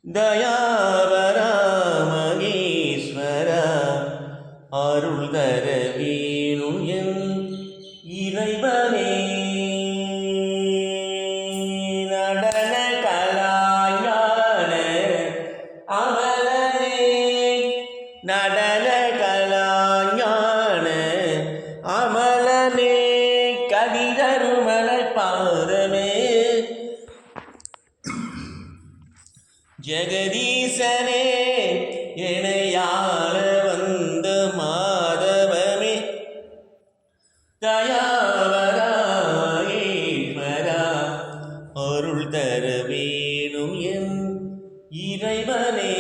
தயாவரா மகேஸ்வரா அருள் தர வேணும் என் இறைவனே. நடன கலாயான அமலனே, நடன கலாஞான அமலனே, கதிதருமலை பாதமே, ஜெகதீசனே, எனையாள வந்த மாதவமே, தயாவரா ஈஸ்வரா அருள் தர வேணும் என் இறைவனே.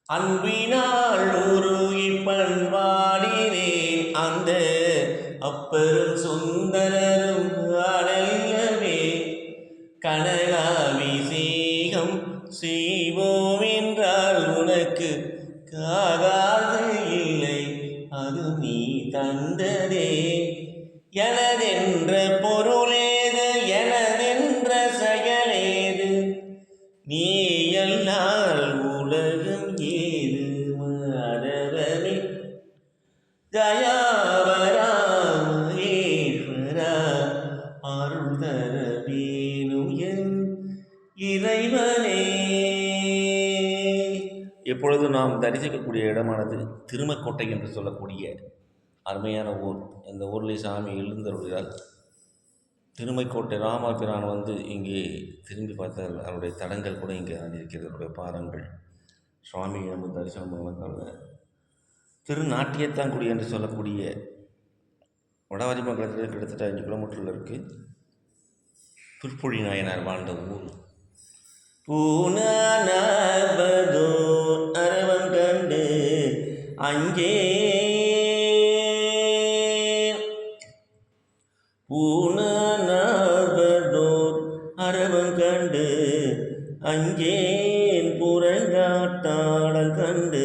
அன்பினால் உருகி பண்பாடினேன் அந்த அப்பரும் சுந்தரரும் அடையவே, கனகாபிஷேகம் செய்வோம் என்றால் உனக்கு காகாது இல்லை, அது நீ தந்ததே. எனதென்ற பொருளேது, எனதென்ற செயலேது, நீ எல்லால் உலகம் ஏது மாதவமே. தயாவரா மகேஸ்வரா அருள் தர வேணும் என் இறைவனே. எப்பொழுது நாம் தரிசிக்கக்கூடிய இடமானது திருமக்கோட்டை என்று சொல்லக்கூடிய அருமையான ஊர். இந்த ஊரில் சாமி எழுந்தருள்கிறார். திருமைக்கோட்டை ராமபிரான் இங்கே திரும்பி பார்த்தால் அவருடைய தடங்கள் கூட இங்கே இருக்கிறது, அவருடைய பாதங்கள். சுவாமி நம்ம தரிசனம் பண்ணுவதற்காக திருநாட்டியத்தாங்குடி என்று சொல்லக்கூடிய வடவாதி மங்கலத்தில் கிட்டத்தட்ட 5 கிலோமீட்டரில் இருக்குது. புற்பொழி நாயனார் வாழ்ந்த ஊர். பூனானபதோ அரவம் கண்டு அங்கே, பூனானபதோர் அரவம் கண்டு அங்கேன் புறங்காட்டாளம் கண்டு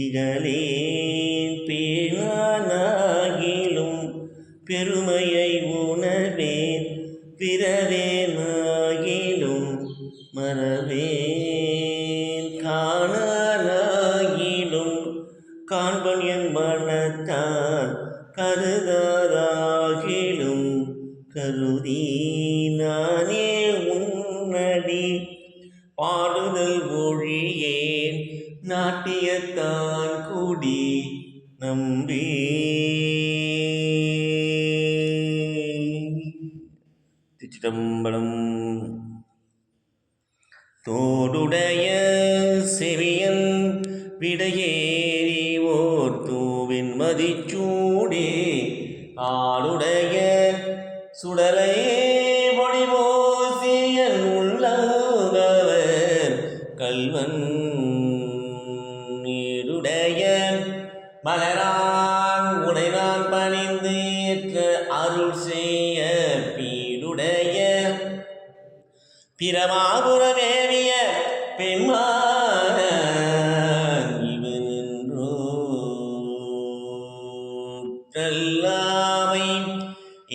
இகலேன் பேனாகிலும் பெருமையை உணர்வேன், பிறவேனாகிலும் மறவேன், காணானாகிலும் காண்பன் என் மனத்தான், கருதாராகிலும் கருதி நானே உன்னடி பாடுதல் ஒழியேன், நாட்டியத்தான் கூடி நம்பி. திருச்சிதம்பரம். தோடுடைய செவியன் விடையேறி ஓர் தூவின் மதிச்சூடே, ஆளுடைய சுடலை பொடிபோசியன் உள்ளவர் கல்வன், நீருடைய மலரான் உடை நான் பணிந்து ஏற்ற அருள் செய்ய, பீடுடைய பிரமாபுரமேவிய பெண்மான இவனென்றோ எல்லாமை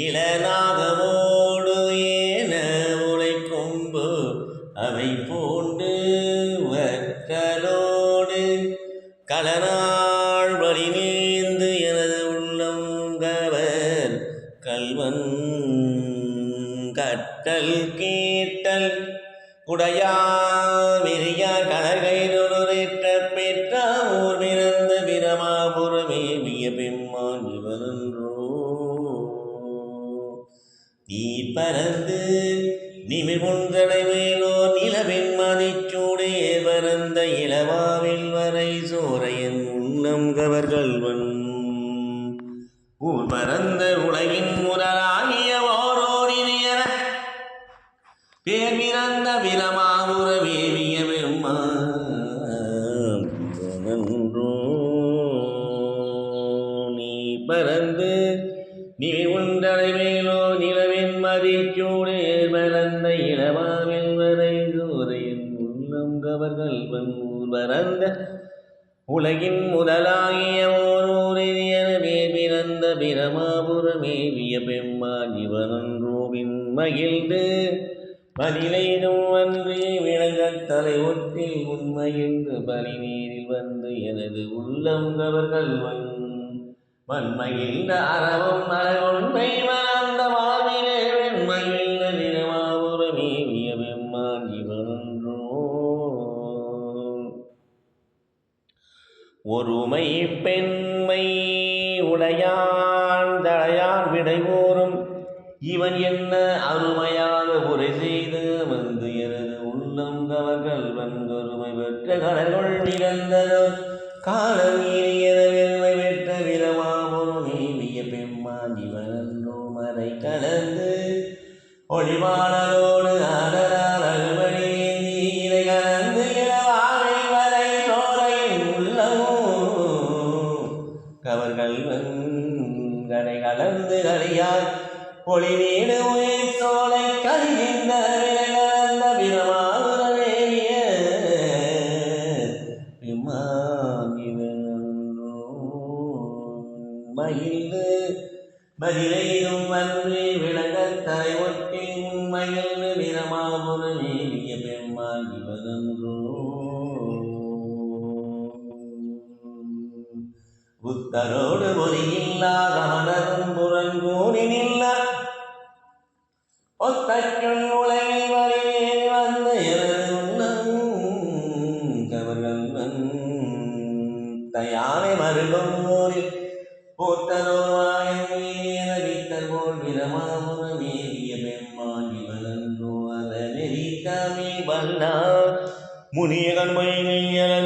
இளநாகமோடு ஏன உலை கொம்பு அவை போண்டு வற்றலோடு கலநாள் வழி நேர்ந்து எனது உள்ளம் கவர் கல்வன், கட்டல் கேட்டல் உடையார் வெறியார் கனகை நுழைற்ற பெற்றார் ஊர் பிறந்த பிரமாபுரமேவிய பெம்மான் இவனன்றோ. நீ பறந்து நிமிர் முன்றடை மேலோ நிலவின் மதிச்சூடே, பரந்த இளவாவில் வரை சோரையன் உண்ணம் கவர்கள்வன், ஊர் பரந்த உலகின் முதலாகிய ஓரோரினியன பேர் பிறந்த பிரமாபுரமேவிய பெம்மான் இவனன்றோ. நீ பறந்து நீ உண்டடை மேலோ நிலவின் மதிச்சூடே, பரந்த இளவாவில் வரை சோரையன் உள்ளம் கவர்கள்வன், ஊர் பரந்த உலகின் முதலாகிய ஓரோரினியன பேர் பிறந்த பிரமாபுரமேவிய பெம்மான் இவனன்றோவின் மகிழ்ந்து மதிலையிலும் அன்று விளங்கத் தலை ஒற்றில் உண்மை என்று பலி நீரில் வந்து எனது உள்ளம் கவர்கள் மண்மையில் அறவும் உண்மை மறந்த வாழ்விலே வெண்மையில் நிறமாவுரமேவிய பெம்மான் இவனொன்றோ ஒருமை பெண்மை உடையான் தடையான் விடைவோறும் இவன் என்ன அருமையாக உரை செய்து வந்து எனது உள்ளம் கவர்கள் வந்தொருமை பெற்ற கடல்கள் நிகழ்ந்ததோ காலம் இனியன வெறுமை பெற்ற விதமாவொரு நீவிய பெம்மான் இவனோ மறை கலந்து ஒளிமானதோடு ஆடலால் அழுமணி நீரை கலந்து இளவாழை வரை சோலையின் உள்ளமோ கவர்கள் கடை கலந்து கலியாய் ஒளி நீடு உயிர் சோலை கருகின்ற விலகலந்த பிரமாவுரமேவிய விமானிவனோ மகிழ்ந்து மதிலையிலும் அன்றி விளங்கத் தலை ஒட்டி உண்மையில் பிரமாவுரமேவிய பெம்மான் இவனன்றோ புத்தரோடு ஒலியில்லாத மனதும் புறங்கூறினில்ல ஒத்தற்குள் உலகில் வழியே வந்த எனது உள்ளம் கவர்கள் தயானை மருகும் ஊரில் போத்தனோவாயத்தல் போல் விரமாமுரமேவிய பெம்மான் இவனன்றோ அதனெறித்தாமே வல்லா முனிய கண்மை